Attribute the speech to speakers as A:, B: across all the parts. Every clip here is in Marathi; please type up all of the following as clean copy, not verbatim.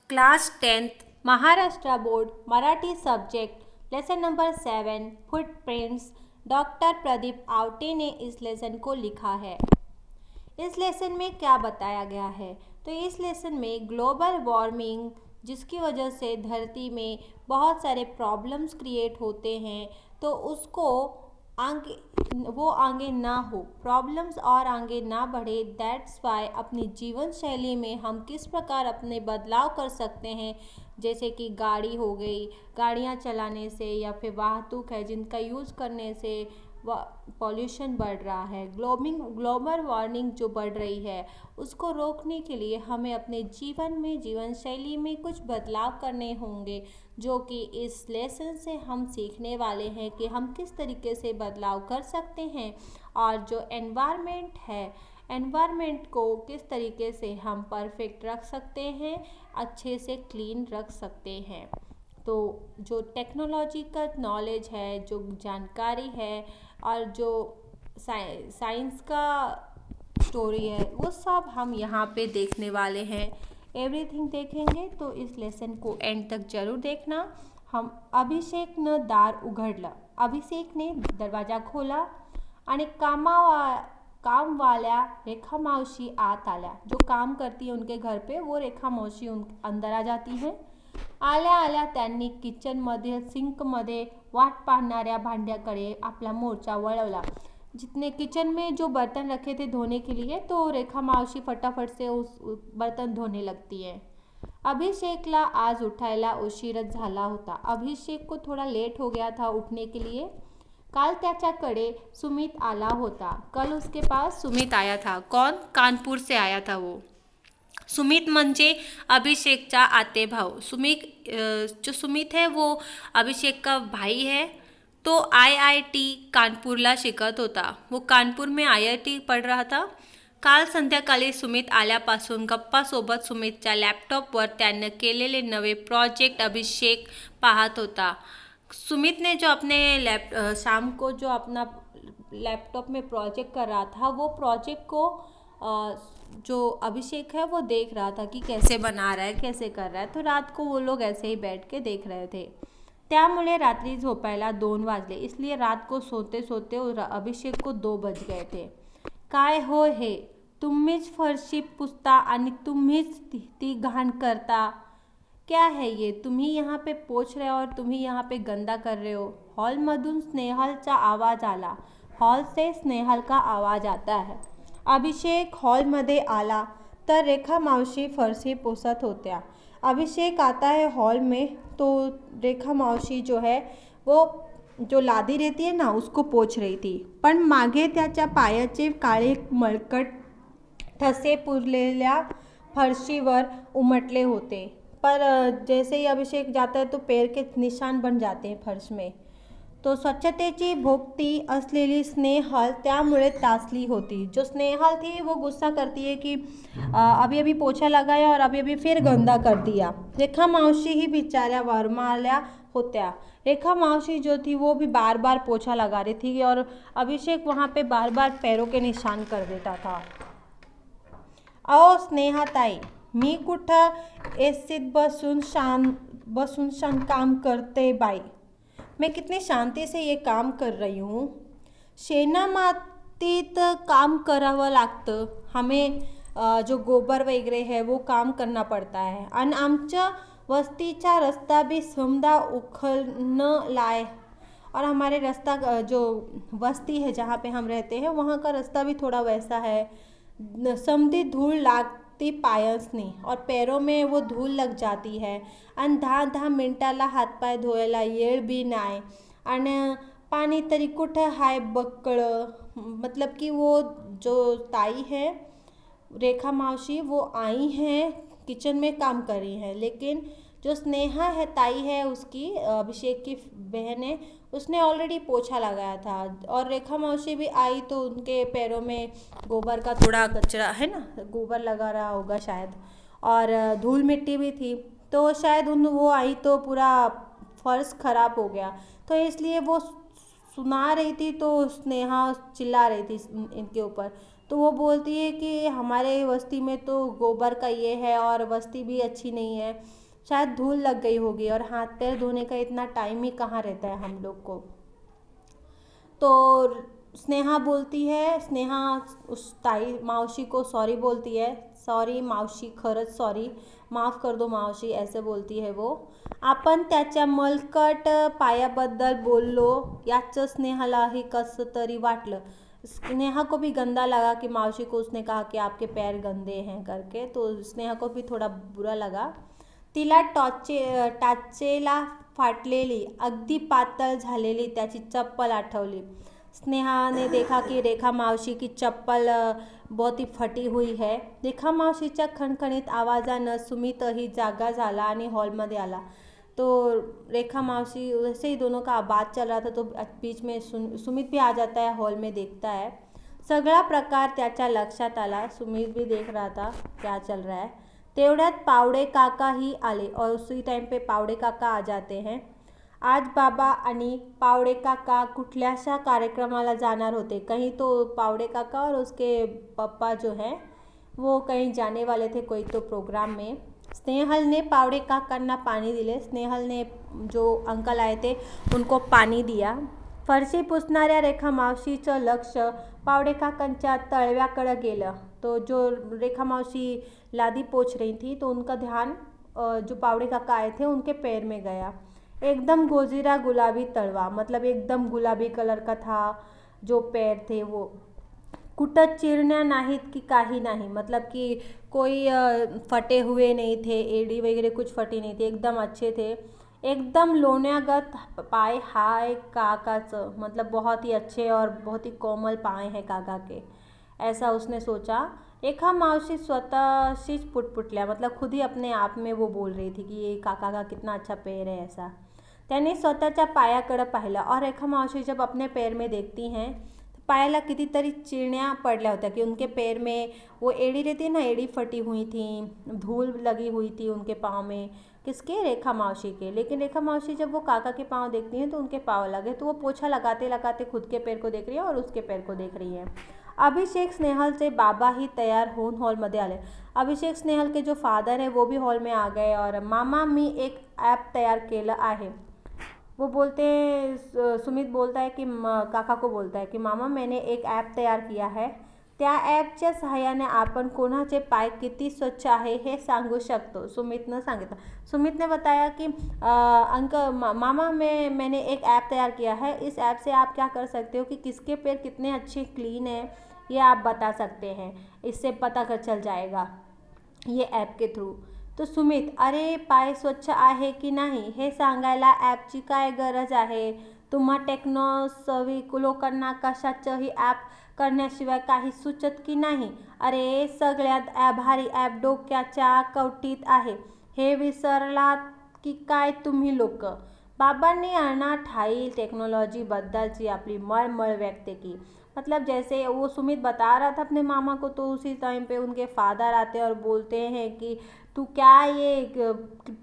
A: Class 10th Maharashtra board Marathi subject lesson number 7 footprints. Doctor Pradeep Awate ने इस लेसन को लिखा है। इस लेसन में क्या बताया गया है? तो इस लेसन में ग्लोबल वार्मिंग जिसकी वजह से धरती में बहुत सारे प्रॉब्लम्स क्रिएट होते हैं, तो उसको आगे ना हो, प्रॉब्लम्स और आगे ना बढ़े। दैट्स वाई अपनी जीवन शैली में हम किस प्रकार अपने बदलाव कर सकते हैं, जैसे कि गाड़ी हो गई, गाड़ियाँ चलाने से या फिर वाहतूक है जिनका यूज़ करने से पॉल्यूशन बढ़ रहा है, ग्लोबल वार्मिंग जो बढ़ रही है, उसको रोकने के लिए हमें अपने जीवन में, जीवन शैली में कुछ बदलाव करने होंगे, जो कि इस लेसन से हम सीखने वाले हैं कि हम किस तरीके से बदलाव कर सकते हैं और जो एनवायरनमेंट है, एनवायरनमेंट को किस तरीके से हम परफेक्ट रख सकते हैं, अच्छे से क्लीन रख सकते हैं। तो जो टेक्नोलॉजी का नॉलेज है, जो जानकारी है और जो साइंस का स्टोरी है, वो सब हम यहाँ पे देखने वाले हैं। एवरीथिंग देखेंगे तो इस लेसन को एंड तक जरूर देखना। हम अभिषेक न दार उघडलं, अभिषेक ने दरवाजा खोला आणि कामवाल्या रेखा मावशी आत आल्या। जो काम करती है उनके घर पे, वो रेखा मावशी अंदर आ जाती है। आल्या आल्या त्यांनी किचनमध्ये सिंकमध्ये वाट पाहणाऱ्या भांड्याकडे आपला मोर्चा वळवला। जितने किचन में जो बर्तन रखे थे धोने के लिए, तो रेखा मावशी फटाफट से उस बर्तन धोने लगती है। अभिषेकला आज उठायला उशीरच झाला होता। अभिषेक को थोड़ा लेट हो गया था उठने के लिए। कल त्याच्याकडे सुमित आला होता। कल उसके पास सुमित आया था। कौन? कानपुर से आया था वो। सुमित म्हणजे अभिषेकचा आते भाऊ। जो सुमित है वो अभिषेक का भाई है। तो IIT कानपूरला शिकत होता। वो कानपूर में IIT पढ़ रहा था। काल संध्याकाळी सुमित आल्यापासून गप्पासोबत सुमितच्या लॅपटॉपवर त्यानं केलेले नवे प्रोजेक्ट अभिषेक पाहत होता। सुमित ने जो अपने शाम को जो अपना लैपटॉप में प्रोजेक्ट कर रहा था, वो प्रोजेक्ट को जो अभिषेक है वो देख रहा था कि कैसे बना रहा है, कैसे कर रहा है। तो रात को वो लोग ऐसे ही बैठ के देख रहे थे। त्यामुळे रात्री झोपायला 2 वाजले। इसलिए रात को सोते सोते अभिषेक को 2 बज गए थे। काय हो हे, तुम्हीच फरशी पुसता आणि तुम्हीच ती घाण करता। क्या है ये, तुम्ही यहाँ पे पोछ रहे हो और तुम्ही यहाँ पे गंदा कर रहे हो। हॉलमधून स्नेहलचा आवाज आला। हॉल से स्नेहल का आवाज आता है। अभिषेक हॉलमध्ये आला तर रेखा मावशी फरशी पुसत होत्या। अभिषेक आता है हॉल में, तो रेखा मावशी जो है वो जो लादी रहती है ना, उसको पोछ रही थी। पण मागे त्याच्या पायाचे काळे मळकट ठसे पुरलेल्या फरशीवर उमटले होते। पर जैसे ही अभिषेक जाता है तो पैर के निशान बन जाते हैं फर्श में। तो स्वच्छतेची भोगती असलेली स्नेहल त्यामुळे तासली होती। जो स्नेहल थी वो गुस्सा करती है कि अभी अभी पोछा लगाया और अभी अभी फिर गंदा कर दिया। रेखा मावशी ही बिचाऱ्या वरमाल्या होत्या। रेखा मावशी जो थी वो भी बार बार पोछा लगा रही थी और अभिषेक वहाँ पे बार बार पैरों के निशान कर देता था। अहो स्नेहाताई, मी कुठं एसीत बसून शान काम करते बाई। मैं कितनी शांति से ये काम कर रही हूँ। शेणामातीत काम करावं लागतं, हमें जो गोबर वगैरह है वो काम करना पड़ता है। आणि आमच्या वस्तीचा रस्ता भी समदा उखलनं लाय, और हमारे रास्ता जो बस्ती है जहाँ पे हम रहते हैं वहाँ का रास्ता भी थोड़ा वैसा है। समधी धूल लागती पायसनी, और पैरों में वो धूल लग जाती है। आणि 10-10 मिनटाला हातपाय धुवायला येळ भी नाही, आणि पाणी तरी कुठं हाय बक्कळं। मतलब कि वो जो ताई है रेखा मावशी, वो आई हैं किचन में काम कर रही हैं, लेकिन जो स्नेहा है ताई है उसकी, अभिषेक की बहन है, उसने ऑलरेडी पोछा लगाया था। और रेखा मावशी भी आई तो उनके पैरों में गोबर का थोड़ा कचरा है ना, गोबर लगा रहा होगा शायद, और धूल मिट्टी भी थी, तो शायद वो आई तो पूरा फर्श खराब हो गया। तो इसलिए वो सुना रही थी, तो स्नेहा चिल्ला रही थी इनके ऊपर। तो वो बोलती है कि हमारे बस्ती में तो गोबर का ये है और बस्ती भी अच्छी नहीं है, शायद धूल लग गई होगी और हाथ पैर धोने का इतना टाइम ही कहाँ रहता है हम लोग को। तो स्नेहा बोलती है, स्नेहा उस ताई मावशी को सॉरी बोलती है, सॉरी मावशी, खरंच सॉरी, माफ़ कर दो मावशी, ऐसे बोलती है वो। आपण त्याच्या मलकट पायाबद्दल बोललो याचं स्नेहालाही कसं तरी वाटलं। स्नेहा को भी गंदा लगा कि मावशी को उसने कहा कि आपके पैर गंदे हैं करके, तो स्नेहा को भी थोड़ा बुरा लगा। तिला टाचेला फाटलेली अगदी पातळ झालेली त्याची चप्पल आठवली। स्नेहा ने देखा कि रेखा मावशी की चप्पल बहुत ही फटी हुई है। रेखा मावशीच्या खणखणीत आवाजानं सुमितही जागा झाला आणि हॉलमध्ये आला। तो रेखा मावशी, वैसे ही दोनों का बात चल रहा था तो बीच में सुमित भी आ जाता है, हॉल में देखता है। सगळा प्रकार त्याच्या लक्षात आला। सुमित भी देख रहा था क्या चल रहा है। तेवढ्यात पावडे काका ही आले और उसी टाइम पे पावडे काका आ जाते हैं। आज बाबा आणि पावडे काका कुठल्याशा कार्यक्रमाला जाणार होते। कहीं तो पावडे काका और उसके पापा जो हैं वो कहीं जाने वाले थे कोई तो प्रोग्राम में। स्नेहल ने पावडे काकांना पाणी दिले। स्नेहल ने जो अंकल आए थे उनको पाणी दिया। फरशी पुसणाऱ्या रेखा मावशीचं लक्ष पावडे काकांच्या तळव्याकडे गेलं। तो जो रेखा मावशी लादी पोछ रही थी तो उनका ध्यान जो पावडे काका आए थे उनके पैर में गया। एकदम गोजीरा गुलाबी तलवा, मतलब एकदम गुलाबी कलर का था जो पैर थे वो। कुठं चिरण्या नाहीत की काही नाही, मतलब कि कोई फटे हुए नहीं थे, एड़ी वगैरह कुछ फटी नहीं थी, एकदम अच्छे थे। एकदम लोण्यागत पाय हाय काकाचं, मतलब बहुत ही अच्छे और बहुत ही कोमल पाय हैं काका के, ऐसा उसने सोचा। रेखा मावशी स्वतःशीच पुटपुटल्या, मतलब खुद ही अपने आप में वो बोल रही थी कि ये काका का कितना अच्छा पैर है ऐसा। त्याने स्वतःच्या पायाकडे पाहिलं और रेखा मावशी जब अपने पैर में देखती हैं तो पायाला कितीतरी चिरण्या पडल्या होत्या कि उनके पैर में वो एड़ी रहती है ना, एड़ी फटी हुई थी, धूल लगी हुई थी उनके पाँव में। किसके? रेखा मावशी के। लेकिन रेखा मावशी जब वो काका के पाँव देखती हैं तो उनके पाँव लगे, तो वो पोछा लगाते लगाते खुद के पैर को देख रही है और उसके पैर को देख रही है। अभिषेक स्नेहलचे बाबा ही तयार होऊन हॉलमध्ये आले। अभिषेक स्नेहल के जो फादर हैं वो भी हॉल में आ गए और मामा मी एक ॲप तयार केलं आहे। वो बोलते हैं, सुमित बोलता है कि काका को बोलता है कि मामा मैंने एक ॲप तयार किया है, त्या ॲपच्या सहाय्याने आपण कोणाचे पाय किती स्वच्छ आहे हे सांगू शकतो। सुमितने सांगितलं। सुमित ने बताया कि मामा मैंने एक ऐप तैयार किया है, इस ऐप से आप क्या कर सकते हो कि किसके पैर कितने अच्छे क्लीन हैं ये आप बता सकते हैं, इससे पता कर चल जाएगा ये ॲप के थ्रू। तो सुमित, अरे पाय स्वच्छ आहे की नाही हे सांगायला ॲपची काय गरज आहे? तुम्हा लोकांना कशाचंही ॲप करण्याशिवाय काही सुचत की नाही? अरे सगळ्यात भारी ॲप डोक्याच्या कवटीत आहे, हे विसरलात की काय तुम्ही लोक? बाबांनी अनाठाई टेक्नोलॉजी बद्दलची अपनी मळमळ व्यक्त की। मतलब जैसे वो सुमित बता रहा था अपने मामा को, तो उसी टाइम पे उनके फादर आते और बोलते हैं कि तू क्या ये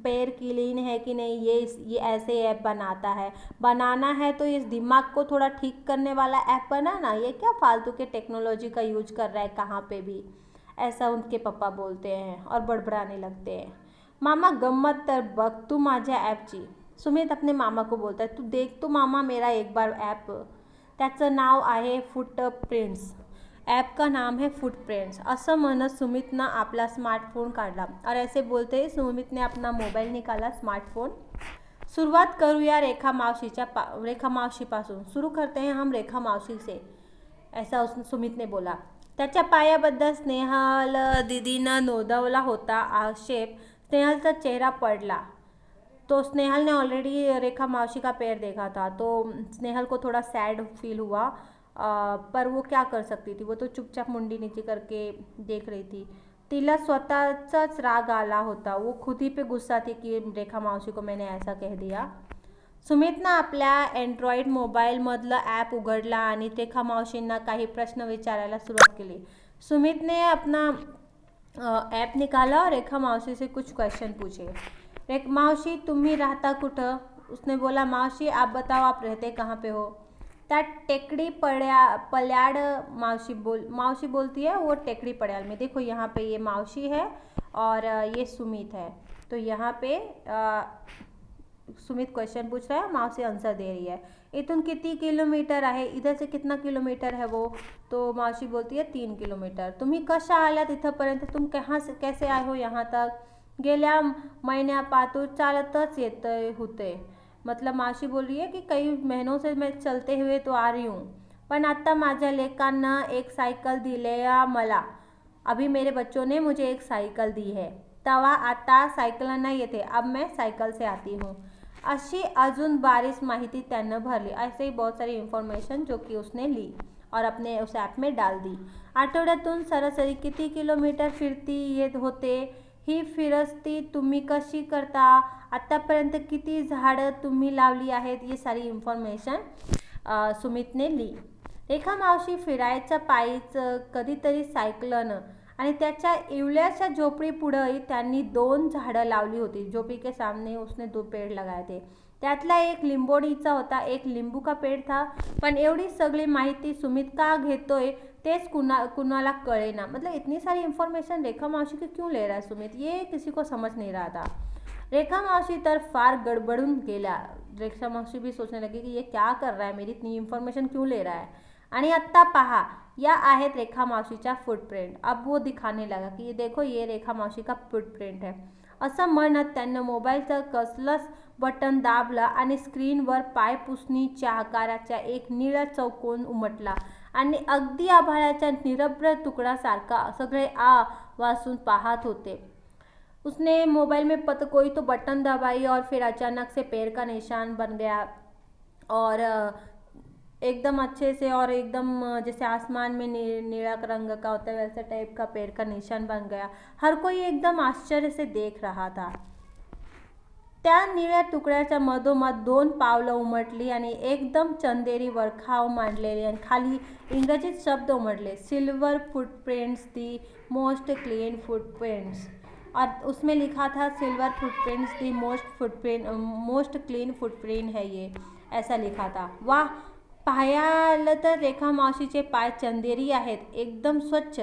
A: पैर क्लीन है कि नहीं, ये ऐसे ऐप बनाता है, बनाना है तो इस दिमाग को थोड़ा ठीक करने वाला ऐप बनाना, ये क्या फालतू के टेक्नोलॉजी का यूज कर रहा है कहाँ पे भी, ऐसा उनके पापा बोलते हैं और बड़बड़ाने लगते हैं। मामा गम्मत तर बघ तू माझ्या ॲपची। सुमित अपने मामा को बोलता है, तू देख तो मामा मेरा एक बार ॲप, त्याचं नाव आहे फुटप्रिंट्स, ऐप का नाम है फुटप्रिंट्स। असं म्हणत सुमितनं आपला स्मार्टफोन काढला और ऐसे बोलते ही सुमित ने अपना मोबाइल निकाला, स्मार्टफोन। शुरुआत करूया रेखा मावशीपासून, शुरू करते हैं हम रेखा मावशी से, ऐसा सुमित ने बोला। त्याच्या पायाबद्दल स्नेहल दीदीनं नोंदवला होता आक्षेप। स्नेहलचा चेहरा पडला। तो स्नेहल ने ऑलरेडी रेखा मावशी का पैर देखा था, तो स्नेहल को थोड़ा सैड फील हुआ, पर वो क्या कर सकती थी, वो तो चुपचाप मुंडी नीचे करके देख रही थी। तिला स्वतःचाच राग आला होता, वो खुद ही पे गुस्सा थी कि रेखा मावशी को मैंने ऐसा कह दिया। सुमितनं आपल्या अँड्रॉइड मोबाईलमधलं ॲप उघडला आणि रेखा मावशींना काही प्रश्न विचारायला सुरुवात केली। सुमित ने अपना ऐप निकाला और रेखा मावशी से कुछ क्वेश्चन पूछे। मावशी तुम्ही राहता कुठं? उसने बोला, मावशी आप बताओ आप रहते कहाँ पे हो? त्या टेकड़ी पल्याड़ मावशी बोलती है वो टेकड़ी पड़याल में। देखो यहाँ पे ये मावशी है और ये सुमित है। तो यहाँ पे सुमित क्वेश्चन पूछ रहा है, मावशी आंसर दे रही है। इथून किती किलोमीटर आहे, इधर से कितना किलोमीटर है वो। तो मावशी बोलती है 3 किलोमीटर। तुम्ही कशा आलात इथंपर्यंत, तुम कैसे आए हो यहाँ तक। गेल्या महिन्यापासून चालतच येत होते। मतलब मावशी बोल रही है कि कई महीनों से मैं चलते हुए तो आ रही हूँ, पण आता माझ्या लेकांना एक सायकल दिले मला। अभी मेरे बच्चों ने मुझे एक साइकिल दी है। तवा आता सायकलना येते, अब मैं साइकिल से आती हूँ। अशी अजून बारीक माहिती त्यानं भरली। ऐसे ही बहुत सारी इन्फॉर्मेशन जो कि उसने ली और अपने उस ऐप में डाल दी। आठवड्यातून सरासरी किती किलोमीटर फिरती येत होते, ही फिरस्ती तुम्ही कशी करता, आतापर्यंत किती झाडं तुम्ही लावली आहेत, ये सारी इन्फॉर्मेशन सुमितने ली। रेखा मावशी फिरायच्या पायीच, कधीतरी सायकलनं आणि त्याच्या इवल्याच्या झोपडी पुढे त्यांनी 2 झाडं लावली होती। झोपड़ी के सामने उसने 2 पेड़ लगाए थे। त्यातला एक लिंबोणीचा होता, एक लिंबू का पेड़ था। पण एवढी सगळी माहिती सुमित का घेतोय तेच कुणाला कळेना। मतलब इतनी सारी इन्फॉर्मेशन रेखा मावशी की क्यों ले रहा है सुमित, ये किसी को समझ नहीं रहा था। रेखा मावशी तर फार गडबडून गेल्या। रेखा मावशी भी सोचने लगी कि ये क्या कर रहा है, मेरी इतनी इन्फॉर्मेशन क्यों ले रहा है। आणि आत्ता पहा, या आहेत रेखा मावशीच्या फुटप्रिंट। अब वो दिखाने लगा कि ये देखो, ये रेखा मावशी का फुटप्रिंट है। असं म्हणत त्यानं मोबाईलचं कसलंच बटन दाबलं आणि स्क्रीनवर पायपुसणीच्या आकाराचा एक निळा चौकोन उमटला आणि अगदी आभाळाच्या निरभ्र तुकड्यासारखा सगळे वासून पाहत होते। उसने मोबाइल में कोई तो बटन दबाई और फिर अचानक से पैर का निशान बन गया और एकदम अच्छे से, और एकदम जैसे आसमान में नीला रंग का होता है वैसे टाइप का पैर का निशान बन गया। हर कोई एकदम आश्चर्य से देख रहा था। त्या निळ्या तुकड्याच्या मधोमध 2 पावलं उमटली आणि एकदम चंदेरी वरखाव मांडलेली आणि खाली इंग्रजीत शब्द उमटले, silver footprints, the most clean footprints. और उसमें लिखा था silver footprints, the most clean footprint है ये, ऐसा लिखा था। वाह, पायालं तर रेखा मावशीचे पाय चंदेरी आहेत, एकदम स्वच्छ।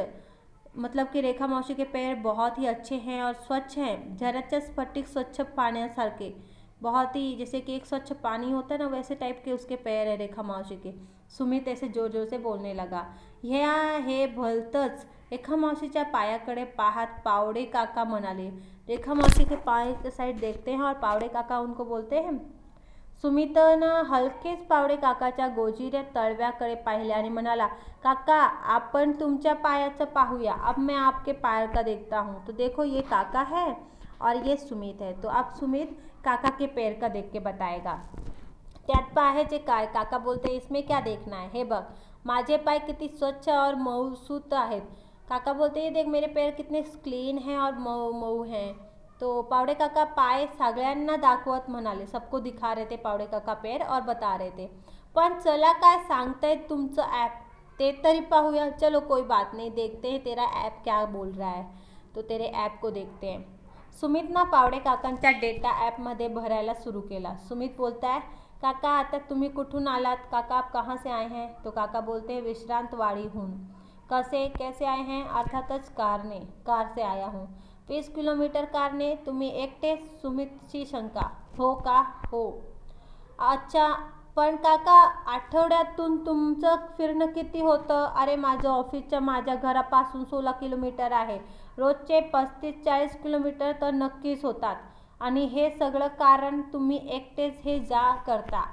A: मतलब कि रेखा मावशी के पैर बहुत ही अच्छे हैं और स्वच्छ हैं, झऱ्याच्या स्फटिक स्वच्छ पाण्यासारखे। बहुत ही जैसे कि एक स्वच्छ पानी होता है ना, वैसे टाइप के उसके पैर है रेखा मावशी के। सुमित ऐसे जोर जोर से बोलने लगा। हे भलतंच, रेखा मावशीच्या पायाकडे पाहत पावड़े काका म्हणाले। रेखा मावशी के पाय के साइड देखते हैं और पावड़े काका उनको बोलते हैं। सुमितनं हलकेच पावड़े काकाच्या गोजिऱ्या तळव्याकडे पाहिले आणि म्हणाला, काका आपण तुमच्या पायाचं पाहूया, अब मैं आपके पैर का देखता हूँ। तो देखो, ये काका है और ये सुमित है। तो अब सुमित काका के पैर का देख के बताएगा। त्यात पायाचे काय, काका बोलते इसमें क्या देखना है, हे बघ माझे पाय किती स्वच्छ और मऊसूत आहेत। काका बोलते ये देख मेरे पैर कितने क्लीन हैं और मऊ हैं। तो पावड़े काका पाय सगळ्यांना दाखवत म्हणाले, सबको दिखा रहे थे पावड़े काका पैर और बता रहे थे। पण चला काय सांगताय तुमचं ऐप, ते तरी पाहूया। चलो कोई बात नहीं, देखते हैं तेरा ऐप क्या बोल रहा है। तो तेरे ऐप को देखते हैं। सुमितनं पावड़े काकांच्या डेटा ॲपमध्ये भरायला सुरू केला। सुमित बोलता है, काका आता तुम्ही कुठून आलात, काका आप कहाँ से आए हैं। तो काका बोलते हैं विश्रांतवाड़ीहून। कैसे आए हैं, अर्थातच कार से आया हूँ। 20 किलोमीटर कारने, तुम्ही एकटे, सुमितची शंका। हो का, हो। अच्छा, पण काका आठवड्यातून तुमचं फिरणं किती होतं। अरे माझं ऑफिसच्या माझ्या घरापासून 16 किलोमीटर आहे, रोजचे 35-40 किलोमीटर तर नक्कीच होतात। आणि हे सगळं कारण तुम्ही एकटेच हे जा करता।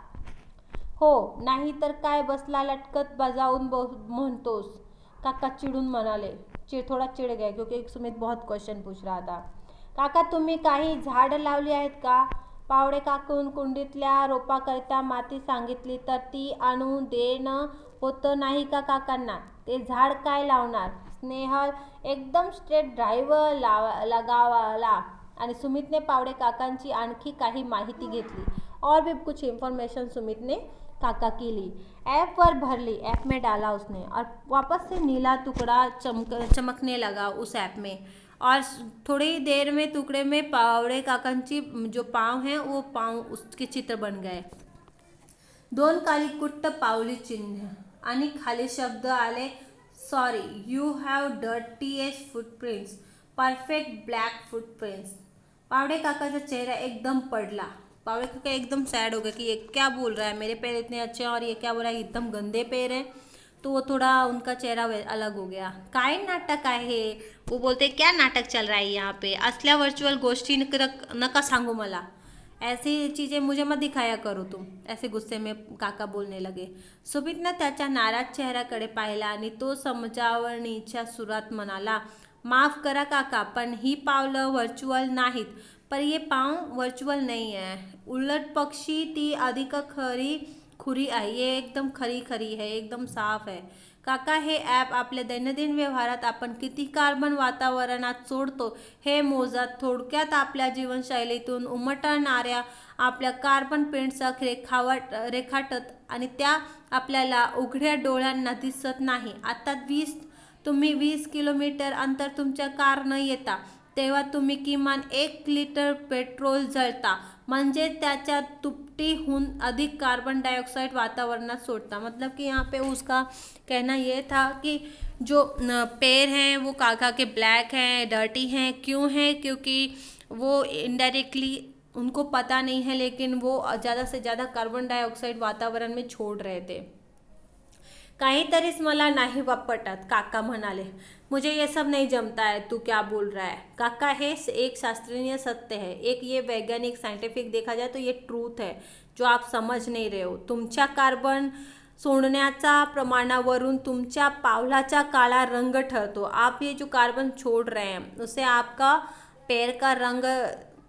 A: हो, नाही तर काय बसला लटकत बजावून म्हणतोस, काका चिडून म्हणाले। थोड़ा चिड़ गए क्योंकि सुमित बहुत क्वेश्चन पूछ रहा था। काका तुम्ही काही झाड लावली आहेत का। पावड़े काकून कुंडीतल्या रोपाकरिता माती सांगितली तर ती आणून देणं होतं नाही का काकांना। ते झाड काय लावणार, स्नेहल एकदम स्ट्रेट ड्राइव्ह लगावला। आणि सुमितने पावड़े काकांची आणखी काही माहिती घेतली। और भी कुछ इन्फॉर्मेशन सुमित ने काका की ली, ऐप पर भर ली, ऐप में डाला उसने और वापस से नीला टुकड़ा चमकने लगा उस ऐप में। और थोड़ी देर में टुकड़े में पावड़े काकांची जो पाँव हैं वो पाँव उसके चित्र बन गए। दोन काली कुट्ट पावली चिन्ह आणि खाली शब्द आले, sorry you have dirtiest footprints, perfect black footprints. Pawde काका का चेहरा एकदम पड़ला। पावड़े काका एकदम सैड हो गया कि ये क्या बोल रहा है, मेरे पैर इतने अच्छे हैं और ये क्या बोल रहा है एकदम गंदे पैर हैं। तो वो थोड़ा उनका चेहरा अलग हो गया। काय नाटक आहे, वो बोलते क्या नाटक चल रहा है यहाँ पे, असल्या वर्चुअल गोष्टी नका सांगू मला, ऐसी चीज़ें मुझे मत दिखाया करो तुम, ऐसे गुस्से में काका बोलने लगे। सुमितनं त्याच्या नाराज चेहऱ्याकडे पाहिला आणि तो समजावणीच्या सुरात म्हणाला, माफ करा काका, पण ही पावलं व्हर्च्युअल नाहीत। पर ये पाँव वर्चुअल नहीं है, उलट पक्षी ती अधिक खरी खुरी आहे, ये एकदम खरी खरी है, एकदम साफ है। काका, हे ॲप आपल्या दैनंदिन व्यवहारात आपण किती कार्बन वातावरणात सोडतो हे मोजत, थोडक्यात आपल्या जीवनशैलीतून उमटणाऱ्या आपल्या कार्बन पेंटचा रेखाटत आणि त्या आपल्याला उघड्या डोळ्यांना दिसत नाही। आता तुम्ही 20 किलोमीटर अंतर तुमच्या कारनं येता तेव्हा तुम्ही किमान 1 लिटर पेट्रोल जळता, म्हणजे त्याच्या दुपटीहून अधिक कार्बन डाइऑक्साइड वातावरणात सोडता। मतलब कि यहाँ पे उसका कहना ये था कि जो पैर हैं वो काका के ब्लैक हैं, डर्टी हैं। क्यों हैं? क्योंकि वो इनडायरेक्टली उनको पता नहीं है, लेकिन वो ज़्यादा से ज़्यादा कार्बन डाइऑक्साइड वातावरण में छोड़ रहे थे। काहीतरीच मला नाही पटत, काका म्हणाले, मुझे ये सब नहीं जमता है, तू क्या बोल रहा है? काका, हे एक शास्त्रीय सत्य है, एक ये वैज्ञानिक साइंटिफिक देखा जाए तो ये ट्रूथ है जो आप समझ नहीं रहे हो। तुमच्या कार्बन सोडण्याच्या प्रमाणावरून तुमच्या पावलाचा काला रंग ठरतो। आप ये जो कार्बन छोड़ रहे हैं उससे आपका पैर का रंग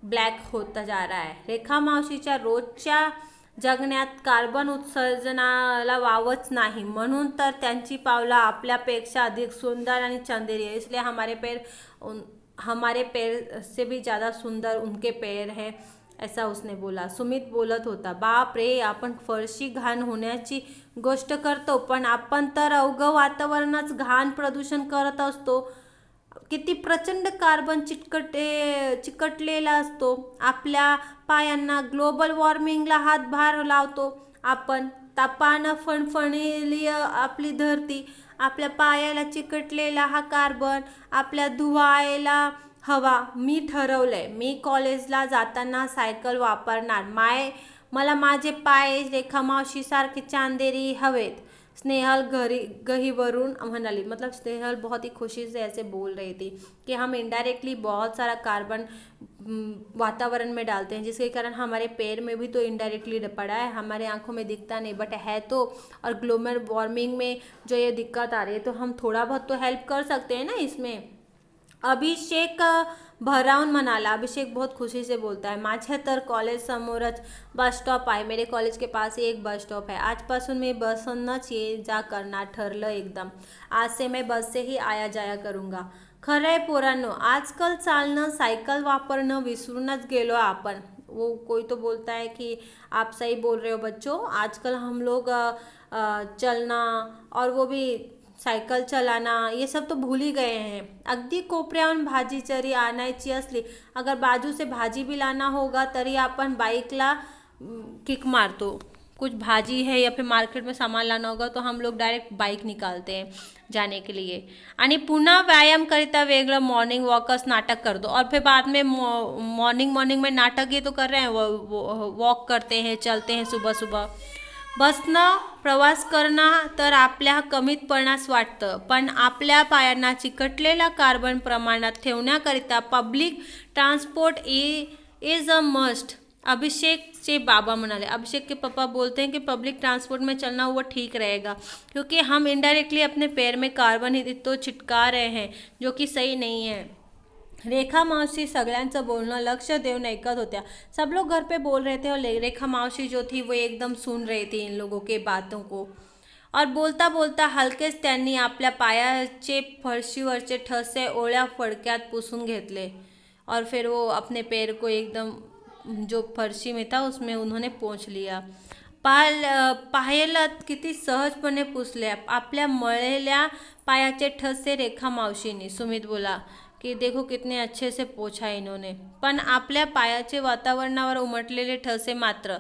A: ब्लॅक होता जा रहा है। रेखा मावशीच्या रोजच्या जगण्यात कार्बन उत्सर्जनाला वावच नाही, म्हणून तर त्यांची पावलं आपल्यापेक्षा अधिक सुंदर आणि चंदेरी है, इसलिए हमारे पैर से भी ज़्यादा सुंदर उनके पैर हैं, ऐसा उसने बोला। सुमित बोलत होता, बाप रे, आपण फरशी घाण होण्याची गोष्ट करतो, पण आपण तर अवघं वातावरणाच घाण प्रदूषण करत असतो। किती प्रचंड कार्बन चिकटलेला असतो आपल्या पायांना, ग्लोबल वॉर्मिंगला हातभार लावतो आपण, तापानं फणफणीली आपली धरती, आपल्या पायाला चिकटलेला हा कार्बन, आपल्या धुवायला हवा। मी ठरवलंय, मी कॉलेजला जाताना सायकल वापरणार, मला माझे पाय रेखा मावशीसारखे चांदेरी हवेत, स्नेहल गहीवरून म्हणाली। मतलब स्नेहल बहुत ही खुशी से ऐसे बोल रही थी कि हम इनडायरेक्टली बहुत सारा कार्बन वातावरण में डालते हैं, जिसके कारण हमारे पैर में भी तो इनडायरेक्टली पड़ा है, हमारे आंखों में दिखता नहीं बट है तो। और ग्लोबल वार्मिंग में जो ये दिक्कत आ रही है तो हम थोड़ा बहुत तो हेल्प कर सकते हैं ना इसमें। अभिषेक भरावून म्हणाला। अभिषेक बहुत खुशी से बोलता है, माझ्या तर कॉलेज समोरच बस स्टॉप आहे, मेरे कॉलेज के पास ही एक बस स्टॉप है, आजपासून मी बसनच ये जा करणार, ठरलं एकदम, आज से मैं बस से ही आया जाया करूँगा। खरंय पोरांनो, आजकाल चालणं, सायकल वापरणं विसरूनच गेलो आपण। वो कोई तो बोलता है कि आप सही बोल रहे हो बच्चों, आजकल हम लोग चलना और वो भी सायकल चलाना ये सब तो भूल ही गए हैं। अगदी कोपऱ्याहून भाजी जरी आणायची असली, अगर बाजू से भाजी भी लाना होगा तरी आपण बाइकला किक मारतो। कुछ भाजी है या फिर मार्केट में सामान लाना होगा तो हम लोग डायरेक्ट बाइक निकालते हैं जाने के लिए। आणि पुन्हा व्यायाम करिता वेगळं मॉर्निंग वॉकर्स नाटक कर दो, और फिर बाद में मॉर्निंग में नाटक ये तो कर रहे हैं, वॉक करते हैं, चलते हैं सुबह सुबह। बसनं प्रवास करणं तर आपल्या कमीतपणास वाटतं, पण आपल्या पायांना चिकटलेला कार्बन प्रमाणात ठेवण्याकरिता public transport is a must. Abhishek के बाबा म्हणाले। अभिषेक के पापा बोलते हैं कि पब्लिक ट्रांसपोर्ट में चलना वो ठीक रहेगा, क्योंकि हम इनडायरेक्टली अपने पैर में कार्बन ही तो चिटका रहे हैं, जो कि सही नहीं है। रेखा मावशी सगळ्यांचं बोलणं लक्ष देऊन ऐकत होत्या। सब लोग घर पे बोल रहे थे और रेखा मावशी जो थी वो एकदम सुन रही थी इन लोगों के बातों को। और बोलता बोलता हलकेच त्यांनी आपल्या पायाचे फरशीवरचे ठसे ओळ्या फडक्यात पुसून घेतले, और फिर वो अपने पैर को एकदम जो फरशी में था उसमें उन्होंने पोंछ लिया। पायलत किती सहजपणे पुसले आपल्या मळलेल्या पायाचे ठसे रेखा मावशीने। सुमित बोला कि देखो कितने अच्छे से पोछा इन्होंने, पण आपल्या पायाचे वातावरणावर उमटलेले ठसे मात्र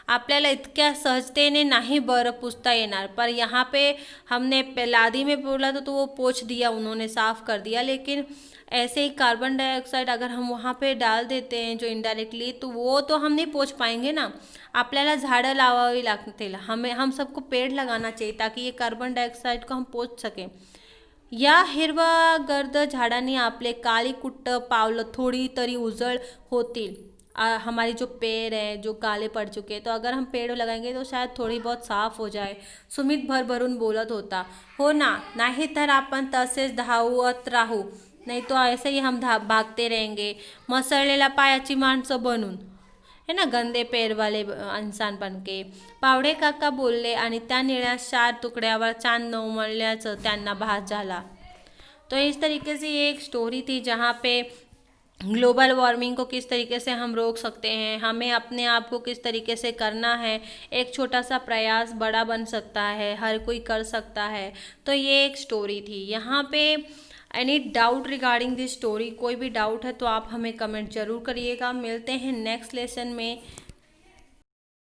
A: आपल्याला इतक्या सहजतेने नहीं बरं पुसता येणार, पर यहाँ पे हमने लादी में बोला तो वो पोंछ दिया, उन्होंने साफ़ कर दिया। लेकिन ऐसे ही कार्बन डाइऑक्साइड अगर हम वहाँ पे डाल देते हैं जो इनडायरेक्टली, तो वो तो हम नहीं पोंछ पाएंगे ना। आपल्याला झाडं लावावी लागतील, हम सबको पेड़ लगाना चाहिए ताकि ये कार्बन डाइऑक्साइड को हम पोंछ सकें। या हिरवागर्द झाडांनी आपले काळी कुट्ट पावलं थोड़ी तरी उजळ होतील। हमारी जो पेड़ हैं जो काले पड़ चुके हैं, तो अगर हम पेड़ लगाएंगे तो शायद थोड़ी बहुत साफ हो जाए। सुमित भरभरून बोलत होता। हो ना, नाही तर आपण तसेच धावत राहू, नहीं तो ऐसे ही हम भागते रहेंगे मसळलेल्या पायाची माणसं बनून, है ना, गंदे पैर वाले इंसान बन के, पावडे काका बोलले आणि त्या निळ्या 4 तुकड्यावर चांद उमलल्याचं त्यांना भास झाला। तो इस तरीके से ये एक स्टोरी थी जहाँ पे ग्लोबल वार्मिंग को किस तरीके से हम रोक सकते हैं, हमें अपने आप को किस तरीके से करना है। एक छोटा सा प्रयास बड़ा बन सकता है, हर कोई कर सकता है। तो ये एक स्टोरी थी। यहाँ पे एनी डाउट रिगार्डिंग दिस स्टोरी, कोई भी डाउट है तो आप हमें कमेंट ज़रूर करिएगा। मिलते हैं नेक्स्ट लेसन में।